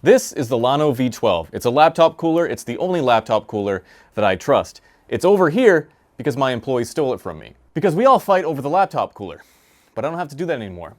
This is the Llano V12. It's a laptop cooler. It's the only laptop cooler that I trust. It's over here because my employees stole it from me. Because we all fight over the laptop cooler. But I don't have to do that anymore.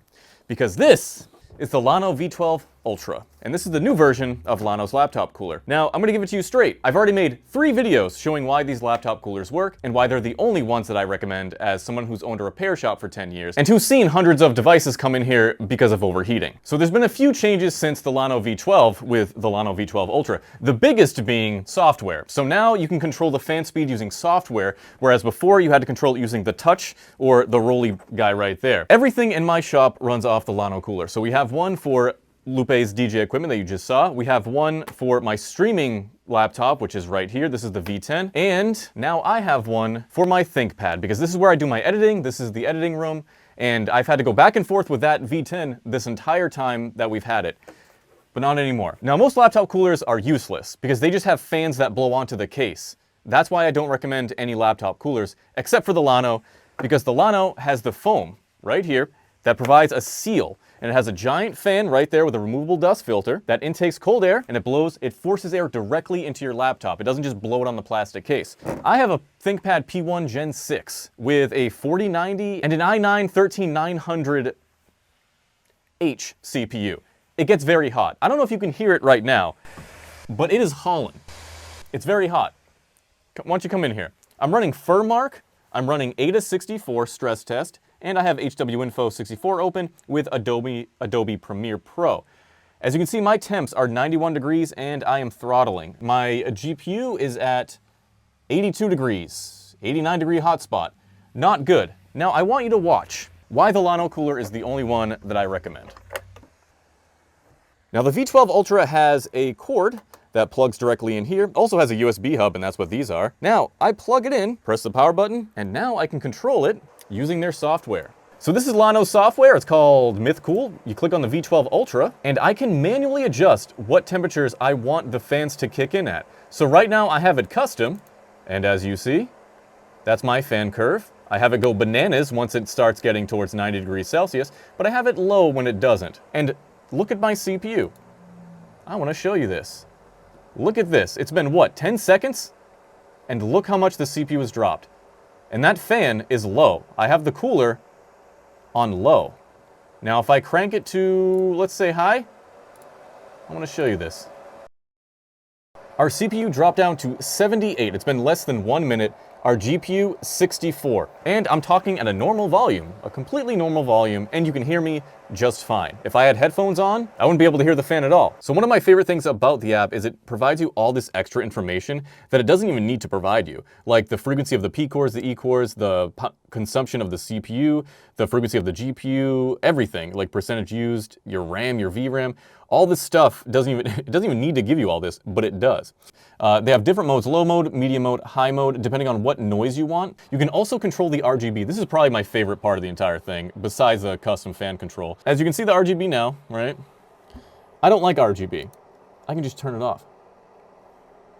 Because this is the Llano V12 Ultra. And this is the new version of Llano's laptop cooler. Now, I'm gonna give it to you straight. I've already made 3 videos showing why these laptop coolers work and why they're the only ones that I recommend as someone who's owned a repair shop for 10 years and who's seen hundreds of devices come in here because of overheating. So there's been a few changes since the Llano V12 with the Llano V12 Ultra. The biggest being software. So now you can control the fan speed using software, whereas before you had to control it using the touch or the rolly guy right there. Everything in my shop runs off the Llano cooler. So we have one for Lupe's DJ equipment that you just saw. We have one for my streaming laptop, which is right here. This is the V10. And now I have one for my ThinkPad, because this is where I do my editing. This is the editing room. And I've had to go back and forth with that V10 this entire time that we've had it. But not anymore. Now, most laptop coolers are useless because they just have fans that blow onto the case. That's why I don't recommend any laptop coolers, except for the Llano, because the Llano has the foam right here that provides a seal. And it has a giant fan right there with a removable dust filter that intakes cold air and it forces air directly into your laptop. It doesn't just blow it on the plastic case. I have a ThinkPad P1 Gen 6 with a 4090 and an i9-13900H CPU. It gets very hot. I don't know if you can hear it right now, but it is hauling. It's very hot. Why don't you come in here? I'm running Furmark, I'm running AIDA64 stress test, and I have HWinfo 64 open with Adobe Premiere Pro. As you can see, my temps are 91 degrees and I am throttling. My GPU is at 82 degrees, 89 degree hotspot. Not good. Now I want you to watch why the Llano cooler is the only one that I recommend. Now the V12 Ultra has a cord that plugs directly in here. Also has a USB hub, and that's what these are. Now I plug it in, press the power button, and now I can control it using their software. So this is Llano's software. It's called MythCool. You click on the V12 Ultra, and I can manually adjust what temperatures I want the fans to kick in at. So right now I have it custom, and as you see, that's my fan curve. I have it go bananas once it starts getting towards 90 degrees Celsius, but I have it low when it doesn't. And look at my CPU. I want to show you this. Look at this. It's been, what, 10 seconds? And look how much the CPU has dropped. And that fan is low. I have the cooler on low. Now if I crank it to, let's say high, I want to show you this. Our CPU dropped down to 78. It's been less than 1 minute. Our GPU, 64. And I'm talking at a normal volume, a completely normal volume, and you can hear me just fine. If I had headphones on, I wouldn't be able to hear the fan at all. So one of my favorite things about the app is it provides you all this extra information that it doesn't even need to provide you. Like the frequency of the P cores, the E cores, the consumption of the CPU, the frequency of the GPU, everything, like percentage used, your RAM, your VRAM. All this stuff it doesn't even need to give you all this, but it does. They have different modes: low mode, medium mode, high mode, depending on what noise you want. You can also control the RGB. This is probably my favorite part of the entire thing, besides the custom fan control. As you can see the RGB now, right? I don't like RGB. I can just turn it off.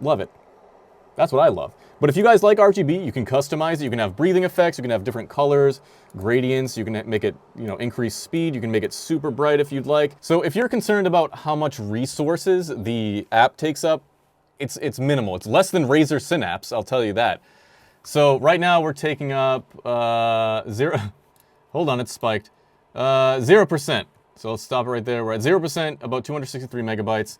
Love it. That's what I love. But if you guys like RGB, you can customize it. You can have breathing effects. You can have different colors, gradients. You can make it, increase speed. You can make it super bright if you'd like. So if you're concerned about how much resources the app takes up, it's minimal. It's less than Razer Synapse, I'll tell you that. So right now we're taking up hold on, it's spiked. 0%. So let's stop it right there. We're at 0%, about 263 megabytes.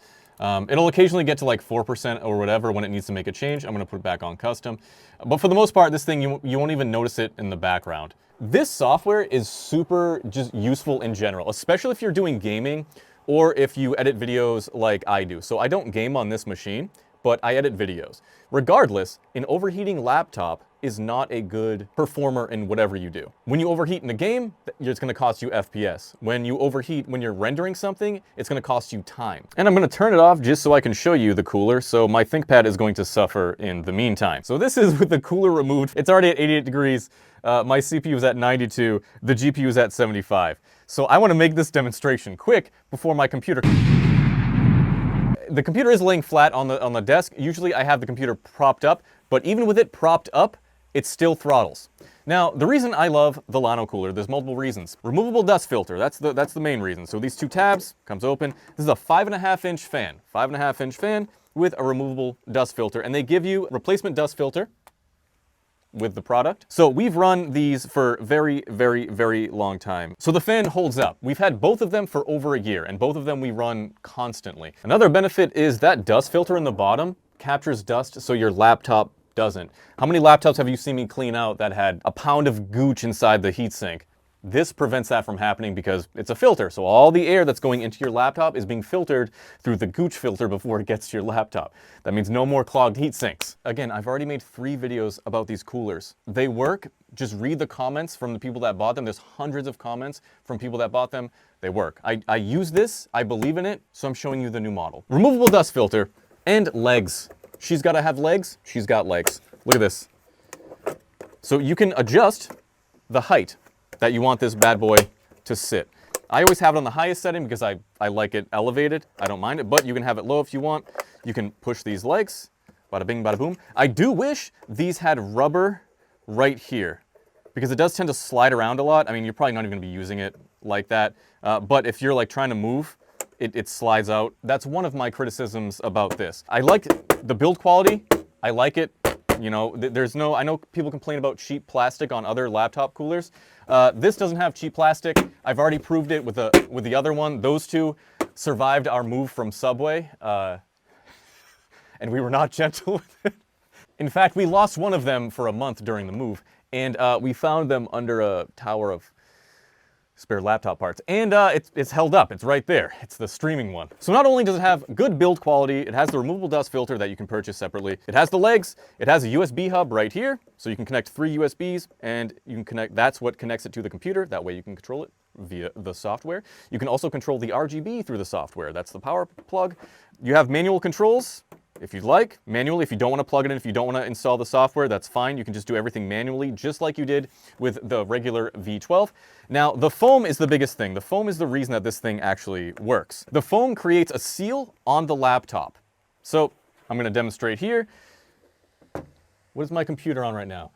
It'll occasionally get to like 4% or whatever when it needs to make a change. I'm going to put it back on custom. But for the most part, this thing, you won't even notice it in the background. This software is super just useful in general, especially if you're doing gaming or if you edit videos like I do. So I don't game on this machine, but I edit videos. Regardless, an overheating laptop is not a good performer in whatever you do. When you overheat in a game, it's gonna cost you FPS. When you overheat when you're rendering something, it's gonna cost you time. And I'm gonna turn it off just so I can show you the cooler, so my ThinkPad is going to suffer in the meantime. So this is with the cooler removed. It's already at 88 degrees. My CPU is at 92, the GPU is at 75. So I wanna make this demonstration quick before my computer... The computer is laying flat on the desk. Usually I have the computer propped up, but even with it propped up, it still throttles. Now, the reason I love the Llano cooler, there's multiple reasons. Removable dust filter, that's the main reason. So these two tabs, comes open. This is a 5.5-inch fan. 5.5-inch fan with a removable dust filter. And they give you replacement dust filter with the product. So we've run these for very, very, very long time. So the fan holds up. We've had both of them for over a year, and both of them we run constantly. Another benefit is that dust filter in the bottom captures dust so your laptop doesn't. How many laptops have you seen me clean out that had a pound of gooch inside the heatsink? This prevents that from happening because it's a filter. So all the air that's going into your laptop is being filtered through the gooch filter before it gets to your laptop. That means no more clogged heat sinks. Again, I've already made 3 videos about these coolers. They work. Just read the comments from the people that bought them. There's hundreds of comments from people that bought them. They work. I use this. I believe in it. So I'm showing you the new model. Removable dust filter and legs. She's got to have legs. She's got legs. Look at this. So you can adjust the height that you want this bad boy to sit. I always have it on the highest setting because I like it elevated. I don't mind it, but you can have it low if you want. You can push these legs, bada bing, bada boom. I do wish these had rubber right here because it does tend to slide around a lot. I mean, you're probably not even gonna be using it like that, but if you're like trying to move, it slides out. That's one of my criticisms about this. I like the build quality. I like it. You know, I know people complain about cheap plastic on other laptop coolers. This doesn't have cheap plastic. I've already proved it with the other one. Those two survived our move from Subway, and we were not gentle with it. In fact, we lost one of them for a month during the move, and we found them under a tower of spare laptop parts. And it's held up. It's right there. It's the streaming one. So not only does it have good build quality, it has the removable dust filter that you can purchase separately. It has the legs. It has a USB hub right here. So you can connect 3 USBs and you can connect, that's what connects it to the computer. That way you can control it via the software. You can also control the RGB through the software. That's the power plug. You have manual controls. If you'd like, manually, if you don't want to plug it in, if you don't want to install the software, that's fine. You can just do everything manually, just like you did with the regular V12. Now, the foam is the biggest thing. The foam is the reason that this thing actually works. The foam creates a seal on the laptop. So, I'm going to demonstrate here. What is my computer on right now?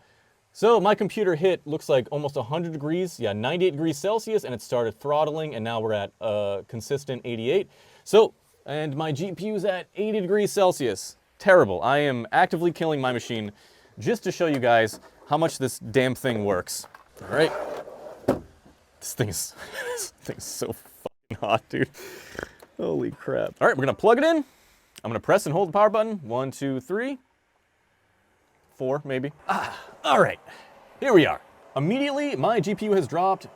So, my computer looks like almost 100 degrees, 98 degrees Celsius, and it started throttling, and now we're at a consistent 88. So, and my GPU's at 80 degrees Celsius. Terrible. I am actively killing my machine just to show you guys how much this damn thing works. All right. This thing is so fucking hot, dude. Holy crap. All right, we're gonna plug it in. I'm gonna press and hold the power button. 1, 2, 3, 4, maybe. All right, here we are. Immediately, my GPU has dropped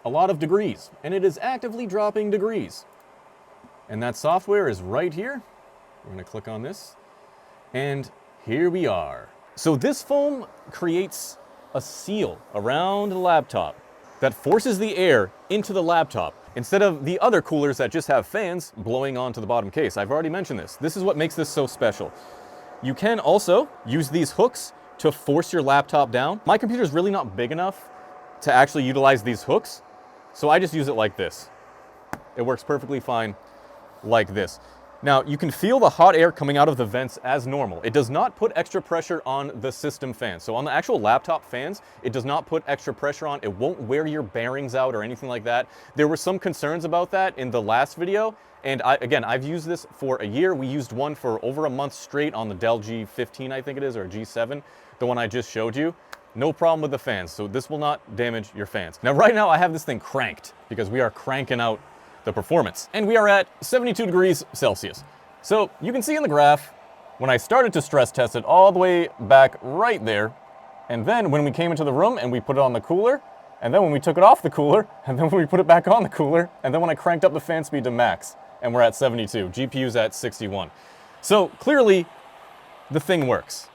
a lot of degrees, and it is actively dropping degrees. And that software is right here. We're gonna click on this, and here we are. So this foam creates a seal around the laptop that forces the air into the laptop instead of the other coolers that just have fans blowing onto the bottom case. I've already mentioned this. This is what makes this so special. You can also use these hooks to force your laptop down. My computer is really not big enough to actually utilize these hooks, so I just use it like this. It works perfectly fine like this. Now, you can feel the hot air coming out of the vents as normal. It does not put extra pressure on the system fan. So on the actual laptop fans, it does not put extra pressure on. It won't wear your bearings out or anything like that. There were some concerns about that in the last video. And again, I've used this for a year. We used one for over a month straight on the Dell G15, I think it is, or G7, the one I just showed you. No problem with the fans. So this will not damage your fans. Now, right now I have this thing cranked because we are cranking out the performance. And we are at 72 degrees Celsius. So you can see in the graph, when I started to stress test it all the way back right there, and then when we came into the room and we put it on the cooler, and then when we took it off the cooler, and then when we put it back on the cooler, and then when I cranked up the fan speed to max, and we're at 72, GPU's at 61. So clearly, the thing works.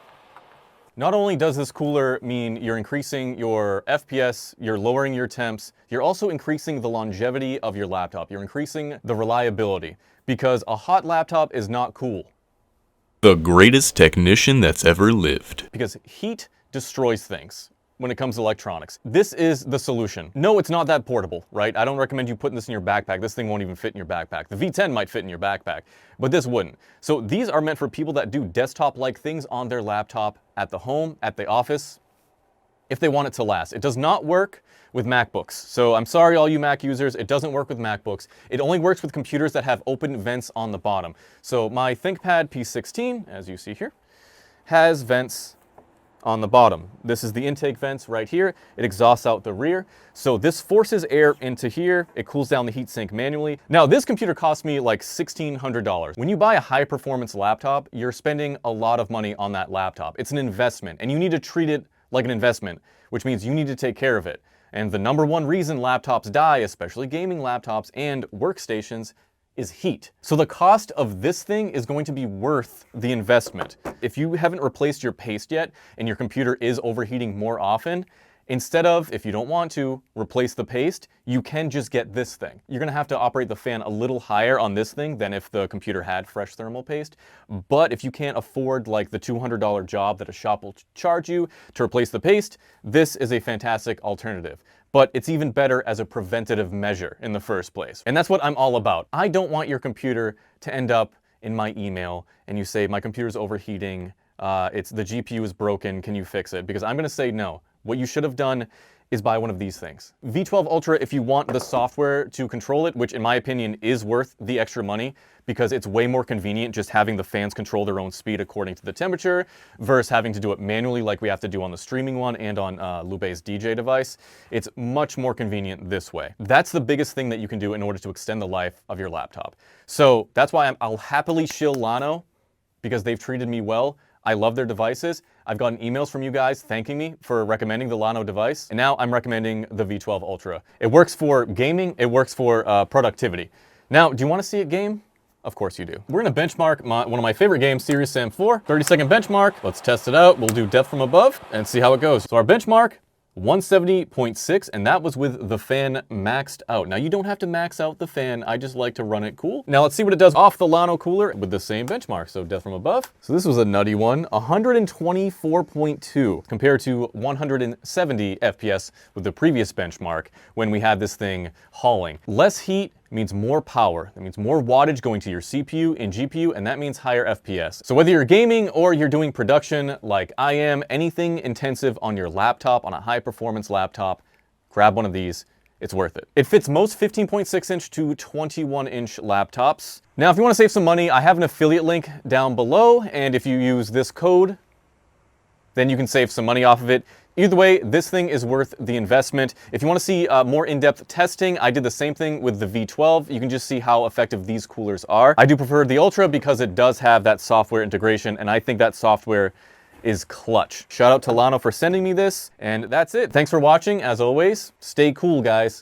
Not only does this cooler mean you're increasing your FPS, you're lowering your temps, you're also increasing the longevity of your laptop. You're increasing the reliability because a hot laptop is not cool. The greatest technician that's ever lived. Because heat destroys things when it comes to electronics. This is the solution. No, it's not that portable, right? I don't recommend you putting this in your backpack. This thing won't even fit in your backpack. The V10 might fit in your backpack, but this wouldn't. So these are meant for people that do desktop-like things on their laptop, at the home, at the office, if they want it to last. It does not work with MacBooks. So I'm sorry, all you Mac users, it doesn't work with MacBooks. It only works with computers that have open vents on the bottom. So my ThinkPad P16, as you see here, has vents on the bottom. This is the intake vents right here. It exhausts out the rear. So this forces air into here. It cools down the heatsink manually. Now this computer cost me like $1,600. When you buy a high performance laptop, you're spending a lot of money on that laptop. It's an investment and you need to treat it like an investment, which means you need to take care of it. And the number one reason laptops die, especially gaming laptops and workstations, is heat. So the cost of this thing is going to be worth the investment. If you haven't replaced your paste yet and your computer is overheating more often, instead of, if you don't want to, replace the paste, you can just get this thing. You're gonna have to operate the fan a little higher on this thing than if the computer had fresh thermal paste. But if you can't afford like the $200 job that a shop will charge you to replace the paste, this is a fantastic alternative. But it's even better as a preventative measure in the first place. And that's what I'm all about. I don't want your computer to end up in my email and you say, my computer's overheating, the GPU is broken, can you fix it? Because I'm gonna say no. What you should have done is buy one of these things. V12 Ultra, if you want the software to control it, which in my opinion is worth the extra money because it's way more convenient just having the fans control their own speed according to the temperature versus having to do it manually like we have to do on the streaming one and on Lupe's DJ device. It's much more convenient this way. That's the biggest thing that you can do in order to extend the life of your laptop. So that's why I'll happily shill Llano because they've treated me well. I love their devices. I've gotten emails from you guys thanking me for recommending the Llano device. And now I'm recommending the V12 Ultra. It works for gaming, it works for productivity. Now, do you want to see it game? Of course you do. We're gonna benchmark one of my favorite games, Serious Sam 4. 30-second benchmark. Let's test it out. We'll do depth from above and see how it goes. So our benchmark, 170.6, and that was with the fan maxed out. Now you don't have to max out the fan, I just like to run it cool. Now let's see what it does off the Llano cooler with the same benchmark, so depth from above. So this was a nutty one, 124.2 compared to 170 FPS with the previous benchmark when we had this thing hauling. Less heat means more power. That means more wattage going to your CPU and GPU, and that means higher FPS. So whether you're gaming or you're doing production like I am, anything intensive on your laptop, on a high performance laptop, grab one of these. It's worth it. It fits most 15.6 inch to 21 inch laptops. Now, if you want to save some money, I have an affiliate link down below, and if you use this code, then you can save some money off of it. Either way, this thing is worth the investment. If you want to see more in-depth testing, I did the same thing with the V12. You can just see how effective these coolers are. I do prefer the Ultra because it does have that software integration, and I think that software is clutch. Shout out to Llano for sending me this, and that's it. Thanks for watching. As always, stay cool, guys.